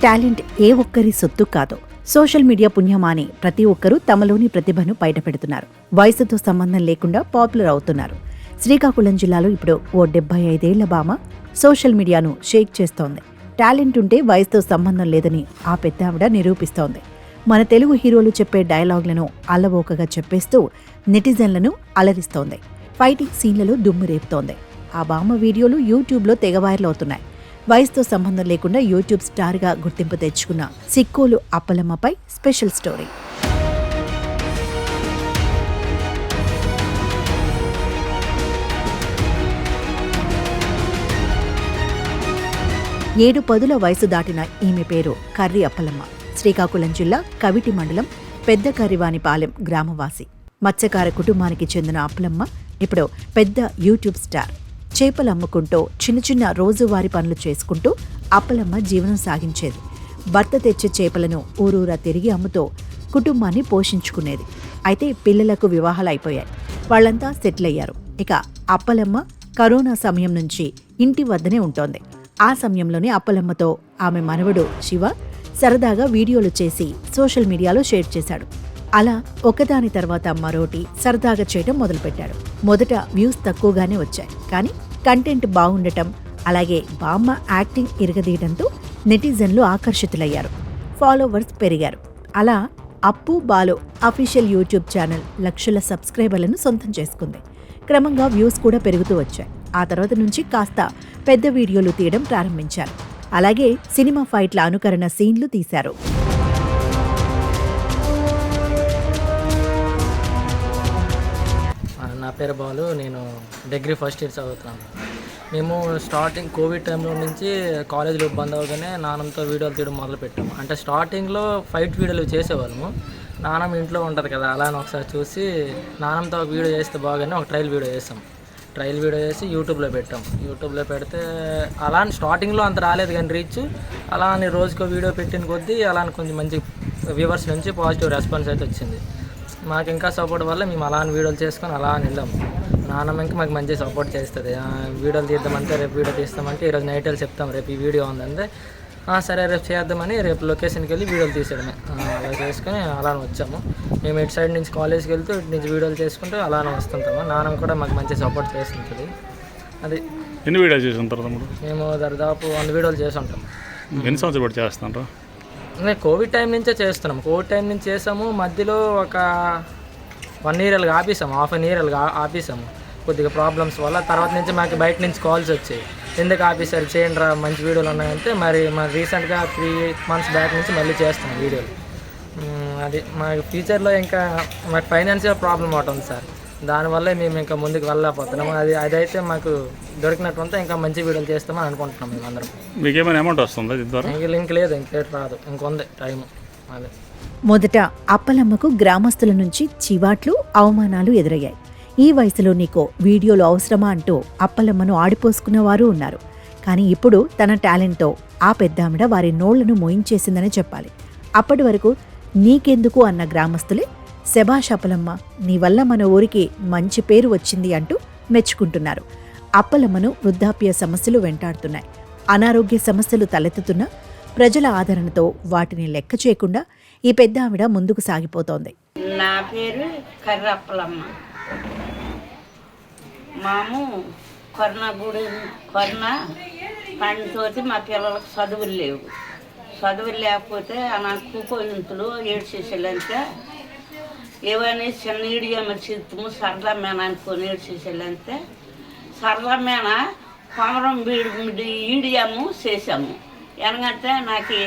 Talent ఏ ఒక్కరి సొత్తు కాదు. సోషల్ మీడియా పుణ్యమాని ప్రతి ఒక్కరూ తమలోని ప్రతిభను బయటపెడుతున్నారు. వయసుతో సంబంధం లేకుండా పాపులర్ అవుతున్నారు. శ్రీకాకుళం జిల్లాలో ఇప్పుడు ఓ 75 ఏళ్ల భామ సోషల్ మీడియాను షేక్ చేస్తోంది. టాలెంట్ ఉంటే వయసుతో సంబంధం లేదని ఆ పెద్దావిడ నిరూపిస్తోంది. మన తెలుగు హీరోలు చెప్పే డైలాగులను అల్లవోకగా చెప్పేస్తూ నెటిజన్లను అలరిస్తోంది. ఫైటింగ్ సీన్లలో దుమ్ము రేపుతోంది. ఆ భామ వీడియోలు యూట్యూబ్లో తెగ వైరల్ అవుతున్నాయి. వయసుతో సంబంధం లేకుండా యూట్యూబ్ స్టార్గా గుర్తింపు తెచ్చుకున్న సిక్కోలు అప్పలమ్మపై స్పెషల్ స్టోరీ. ఏడు పదుల వయసు దాటిన ఈమె పేరు కర్రి అప్పలమ్మ. శ్రీకాకుళం జిల్లా కవిటి మండలం పెద్ద కర్రివానిపాలెం గ్రామవాసి. మత్స్యకార కుటుంబానికి చెందిన అప్పలమ్మ ఇప్పుడు పెద్ద యూట్యూబ్ స్టార్. చేపలు అమ్ముకుంటూ చిన్న చిన్న రోజువారీ పనులు చేసుకుంటూ అప్పలమ్మ జీవనం సాగించేది. భర్త తెచ్చే చేపలను ఊరూరా తిరిగి అమ్ముతూ కుటుంబాన్ని పోషించుకునేది. అయితే పిల్లలకు వివాహాలు అయిపోయాయి. వాళ్లంతా సెటిల్ అయ్యారు. ఇక అప్పలమ్మ కరోనా సమయం నుంచి ఇంటి వద్దనే ఉంటోంది. ఆ సమయంలోనే అప్పలమ్మతో ఆమె మనవడు శివ సరదాగా వీడియోలు చేసి సోషల్ మీడియాలో షేర్ చేశాడు. అలా ఒకదాని తర్వాత మరోటి సరదాగా చేయడం మొదలుపెట్టాడు. మొదట వ్యూస్ తక్కువగానే వచ్చాయి. కానీ కంటెంట్ బాగుండటం, అలాగే బామ్మ యాక్టింగ్ ఇరగదీయడంతో నెటిజన్లు ఆకర్షితులయ్యారు. ఫాలోవర్స్ పెరిగారు. అలా అప్పు బాలు అఫీషియల్ యూట్యూబ్ ఛానల్ లక్షల సబ్స్క్రైబర్లను సొంతం చేసుకుంది. క్రమంగా వ్యూస్ కూడా పెరుగుతూ వచ్చాయి. ఆ తర్వాత నుంచి కాస్త పెద్ద వీడియోలు తీయడం ప్రారంభించారు. అలాగే సినిమా ఫైట్ల అనుకరణ సీన్లు తీశారు. నా పేరు బాలు. నేను డిగ్రీ ఫస్ట్ ఇయర్ చదువుతున్నాను. మేము స్టార్టింగ్ కోవిడ్ టైంలో నుంచి కాలేజీలో బంద్ అవగానే నాన్నతో వీడియోలు తీయడం మొదలుపెట్టాము. అంటే స్టార్టింగ్లో ఫైట్ వీడియోలు చేసేవాళ్ళము. నాన్నమ్మ ఇంట్లో ఉంటుంది కదా, అలానే ఒకసారి చూసి నాన్నమ్మతో వీడియో చేస్తే బాగానే ఒక ట్రయల్ వీడియో చేసాం. ట్రయల్ వీడియో చేసి యూట్యూబ్లో పెట్టాం. యూట్యూబ్లో పెడితే అలా స్టార్టింగ్లో అంత రాలేదు కానీ రీచ్, అలా అని రోజుకో వీడియో పెట్టిన కొద్దీ అలా కొంచెం మంచి వ్యూవర్స్ నుంచి పాజిటివ్ రెస్పాన్స్ అయితే వచ్చింది. మాకు ఇంకా సపోర్ట్ వల్ల మేము అలానే వీడియోలు చేసుకొని అలా అని వెళ్ళాము. నాన్నమ్మ ఇంకా మాకు మంచి సపోర్ట్ చేస్తుంది. వీడియోలు తీద్దామంటే రేపు వీడియో తీస్తామంటే ఈరోజు నైట్ వెళ్ళి చెప్తాం రేపు ఈ వీడియో ఉందంటే సరే రేపు చేద్దామని రేపు లొకేషన్కి వెళ్ళి వీడియోలు తీసేయడమే. అలా చేసుకొని అలానే వచ్చాము. మేము ఇటు సైడ్ నుంచి కాలేజ్కి వెళ్తూ ఇటు నుంచి వీడియోలు చేసుకుంటూ అలానే వస్తుంటాము. నాన్నమ్మ కూడా మాకు మంచి సపోర్ట్ చేస్తుంటుంది. అది ఎన్ని వీడియోలు చేసి ఉంటారు తమ్ముడు? మేము దాదాపు 100 వీడియోలు చేసి ఉంటాం. ఎన్ని సంవత్సరాలు చేస్తాను? నేను కోవిడ్ టైం నుంచే చేస్తున్నాం. కోవిడ్ టైం నుంచి చేసాము. మధ్యలో ఒక 1 year ఆపేసాము, హాఫ్ అన్ ఇయర్ ఆపేసాము కొద్దిగా ప్రాబ్లమ్స్ వల్ల. తర్వాత నుంచి మాకు బయట నుంచి కాల్స్ వచ్చాయి, ఎందుకు ఆపేసారు, చేయండి రా మంచి వీడియోలు ఉన్నాయంటే. మరి రీసెంట్గా 3 months బ్యాక్ నుంచి మళ్ళీ చేస్తున్నాం వీడియోలు. అది మా ఫ్యూచర్లో ఇంకా మాకు ఫైనాన్షియల్ ప్రాబ్లం ఒకటి ఉంది సార్, దానివల్లే మేము ఇంకా ముందుకు వెళ్ళలేకపోతున్నాము. అదైతే మాకు దొరికినట్టుంటే ఇంకా మంచి వీడియోలు చేస్తామని అనుకుంటున్నాం మేము అందరం. మీకు ఏమైనా అమౌంట్ వస్తుందా ద్వారా? ఇంక లేదు, ఇంకేట్ రాదు, ఇంకొంది టైము. అదే మొదట అప్పలమ్మకు గ్రామస్తుల నుంచి చివాట్లు, అవమానాలు ఎదురయ్యాయి. ఈ వయసులో నీకో వీడియోలు అవసరమా అంటూ అప్పలమ్మను ఆడిపోసుకున్నవారు ఉన్నారు. కానీ ఇప్పుడు తన టాలెంట్తో ఆ పెద్దామిడ వారి నోళ్లను మోయించేసిందనే చెప్పాలి. అప్పటి వరకు నీకెందుకు అన్న గ్రామస్తులే శభాష్ అప్పలమ్మ, నీ వల్ల మన ఊరికి మంచి పేరు వచ్చింది అంటూ మెచ్చుకుంటున్నారు. అప్పలమ్మను వృద్ధాప్య సమస్యలు వెంటాడుతున్నాయి. అనారోగ్య సమస్యలు తలెత్తుతున్నా ప్రజల ఆదరణతో వాటిని లెక్క చేయకుండా ఈ పెద్ద ఆవిడ ముందుకు సాగిపోతోంది. నా పేరు కర్రి అప్పలమ్మ. మాము కరోనా పండుతోటి మా పిల్లలకు చదువులు లేవు. చదువులు లేకపోతే నాకు కూపోయింతులు ఏడ్చేసేళ్ళంటే ఏవైనా చిన్న ఈడియా మరి చిత్తము సరదా మేన అనుకొని ఏడ్చేసేళ్ళంటే సరదా మేన కొమరం ఈడియాము చేసాము. ఎందుకంటే నాకు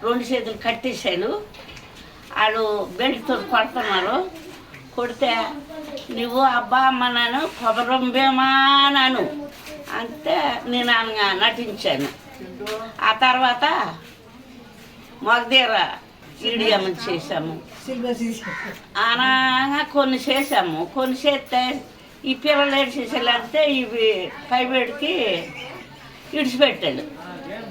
2 చేతులు కట్టేసాడు. వాళ్ళు బెల్ట్తో కొడుతున్నారు. కొడితే నువ్వు అబ్బా అమ్మ నాను కొమరం భీమానాను అంటే నేను అనగా నటించాను. ఆ తర్వాత మగధీర ఈడియామని చేసాము. అనగా కొన్ని చేసాము. కొన్ని చేస్తే ఈ పిల్లలు ఏడ్చేసేయాలంటే ఇవి పైబేడికి ఇడిచిపెట్టాడు.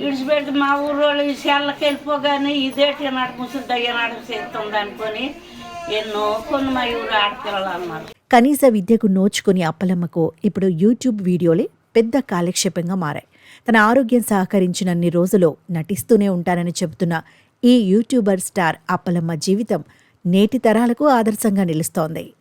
ఇడిచిపెట్టి మా ఊరోళ్ళు ఈ సెల్లకి వెళ్ళిపోగానే ఇదేటి నాడు ముసురు దయ్యనాడు చేస్తుంది అనుకొని ఎన్నో కొన్ని మా ఊరు ఆడపిల్లలు అన్నారు. కనీస విద్యకు నోచుకుని అప్పలమ్మకు ఇప్పుడు యూట్యూబ్ వీడియోలే పెద్ద కాలక్షేపంగా మారాయి. తన ఆరోగ్యం సహకరించినన్ని రోజులు నటిస్తూనే ఉంటానని చెబుతున్న ఈ యూట్యూబర్ స్టార్ అప్పలమ్మ జీవితం నేటి తరాలకు ఆదర్శంగా నిలుస్తోంది.